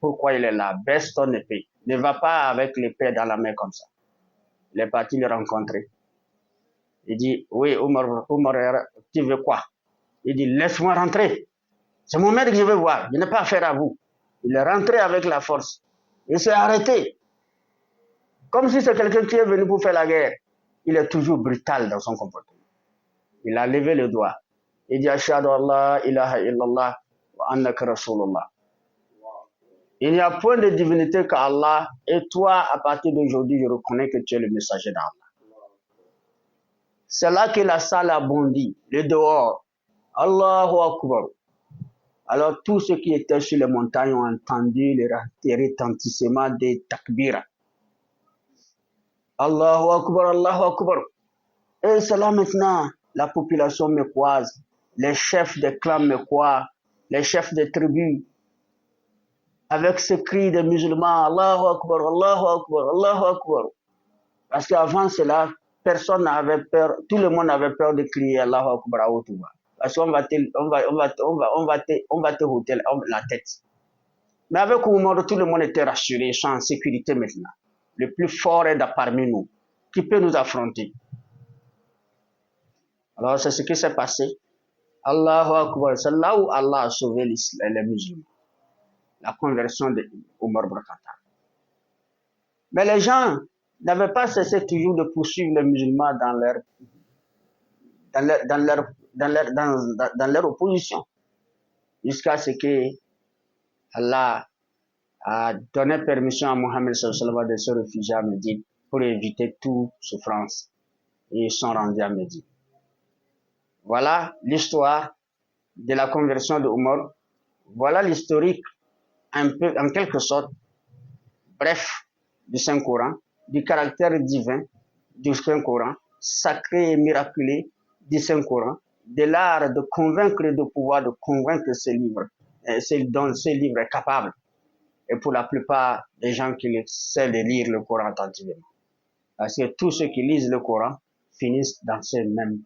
pourquoi il est là, baisse ton épée. Ne va pas avec l'épée dans la main comme ça. Il est parti le rencontrer. Il dit, oui, Omar, tu veux quoi? Il dit, laisse-moi rentrer. C'est mon maître que je veux voir. Je n'ai pas affaire à vous. Il est rentré avec la force. Il s'est arrêté. Comme si c'est quelqu'un qui est venu pour faire la guerre. Il est toujours brutal dans son comportement. Il a levé le doigt. Il dit, Ashhadu Allah ilaha illallah wa annaka rasulullah. Il n'y a point de divinité qu'Allah. Et toi, à partir d'aujourd'hui, je reconnais que tu es le messager d'Allah. C'est là que la salle a bondi. Le dehors. Allahu Akbar. Alors, tous ceux qui étaient sur les montagnes ont entendu les retentissements des takbira. Allahu Akbar, Allahu Akbar. Et c'est là maintenant, la population mécoise, les chefs des clans mécois, les chefs des tribus, avec ce cri des musulmans, Allahu Akbar, Allahu Akbar, Allahu Akbar. Parce qu'avant cela, personne n'avait peur, tout le monde avait peur de crier Allahu Akbar à haute voix. Parce qu'on va te ôter la tête. Mais avec Oumar, tout le monde était rassuré, ils sont en sécurité maintenant. Le plus fort est parmi nous. Qui peut nous affronter? Alors c'est ce qui s'est passé. Allahu Akbar, c'est là où Allah a sauvé les musulmans. La conversion d'Omar ibn Khattab. Mais les gens n'avaient pas cessé toujours de poursuivre les musulmans dans leur opposition. Jusqu'à ce que Allah a donné permission à Mohammed sallallahu de se réfugier à Médine pour éviter toute souffrance. Et ils sont rendus à Médine. Voilà l'histoire de la conversion de Omar. Voilà l'historique, un peu, en quelque sorte, bref, du Saint-Coran, du caractère divin du Saint-Coran, sacré et miraculé du Saint-Coran, de l'art de convaincre et de pouvoir de convaincre ce livre, dont ce livre est capable. Et pour la plupart des gens qui savent lire le Coran attentivement. Parce que tous ceux qui lisent le Coran finissent dans ce même.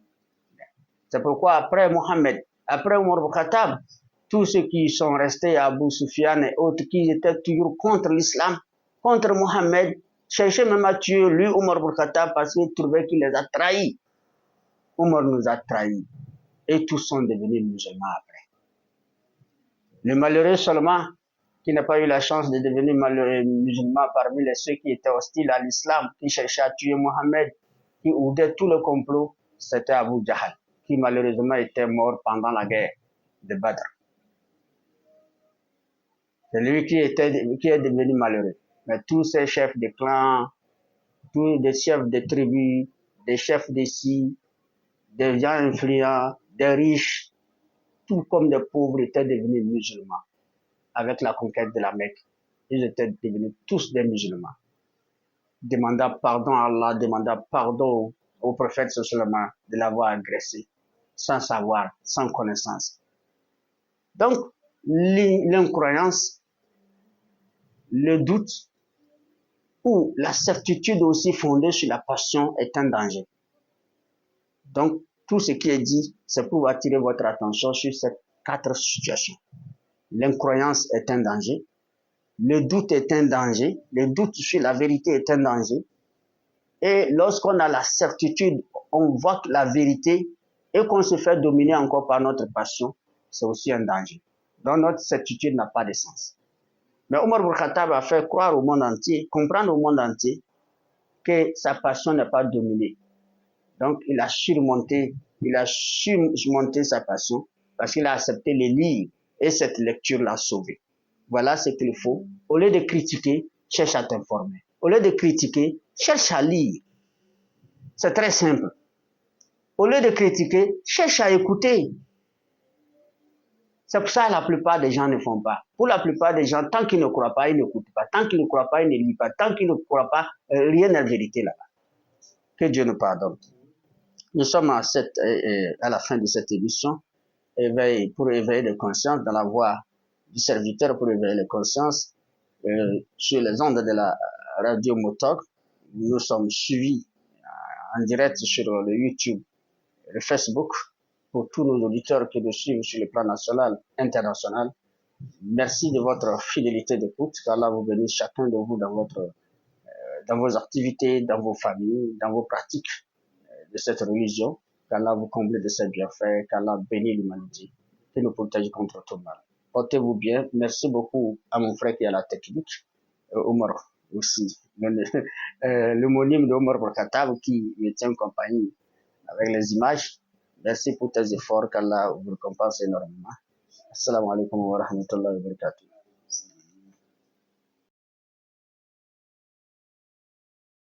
C'est pourquoi après Mohammed, après Omar ibn Khattab, tous ceux qui sont restés à Abu Sufyan et autres qui étaient toujours contre l'islam, contre Mohammed, cherchaient même à tuer lui, Omar ibn Khattab, parce qu'ils trouvaient qu'il les a trahis. Omar nous a trahis. Et tous sont devenus musulmans après. Le malheureux seulement, qui n'a pas eu la chance de devenir musulman parmi ceux qui étaient hostiles à l'islam, qui cherchaient à tuer Mohammed, qui ouvraient tout le complot, c'était Abu Jahl, qui malheureusement était mort pendant la guerre de Badr. C'est lui qui est devenu malheureux. Mais tous ces chefs de clans, tous les chefs de tribus, des chefs de des gens influents, des riches, tout comme des pauvres étaient devenus musulmans. Avec la conquête de la Mecque, ils étaient devenus tous des musulmans. Demandant pardon à Allah, demandant pardon au prophète seulement de l'avoir agressé, sans savoir, sans connaissance. Donc, l'incroyance, le doute ou la certitude aussi fondée sur la passion est un danger. Donc, tout ce qui est dit, c'est pour attirer votre attention sur ces 4 situations. L'incroyance est un danger. Le doute est un danger. Le doute sur la vérité est un danger. Et lorsqu'on a la certitude, on voit la vérité et qu'on se fait dominer encore par notre passion, c'est aussi un danger. Donc notre certitude n'a pas de sens. Mais Omar ibn Khattab a fait croire au monde entier, comprendre au monde entier que sa passion n'est pas dominée. Donc il a surmonté sa passion parce qu'il a accepté les livres et cette lecture l'a sauvé. Voilà ce qu'il faut. Au lieu de critiquer, cherche à t'informer. Au lieu de critiquer, cherche à lire. C'est très simple. Au lieu de critiquer, cherche à écouter. C'est pour ça que la plupart des gens ne font pas. Pour la plupart des gens, tant qu'ils ne croient pas, ils n'écoutent pas. Tant qu'ils ne croient pas, ils ne lisent pas. Tant qu'ils ne croient pas, rien n'est vérité là-bas. Que Dieu nous pardonne. Nous sommes à la fin de cette émission. Pour éveiller de conscience dans la voie du serviteur pour éveiller les consciences sur les ondes de la radio Motok. Nous sommes suivis en direct sur le YouTube, le Facebook, pour tous nos auditeurs qui nous suivent sur le plan national, international. Merci de votre fidélité d'écoute. Qu'Allah vous bénisse chacun de vous dans vos activités, dans vos familles, dans vos pratiques de cette religion. Qu'Allah vous comble de ses bienfaits, qu'Allah bénisse l'humanité, qu'il nous protège contre tout mal. Portez-vous bien. Merci beaucoup à mon frère qui est à la technique, Omar aussi, l'homonyme d'Omar Brakatab qui me tient compagnie avec les images. Merci pour tes efforts, qu'Allah vous récompense énormément. Assalamu alaikum wa rahmatullahi wa barakatuh.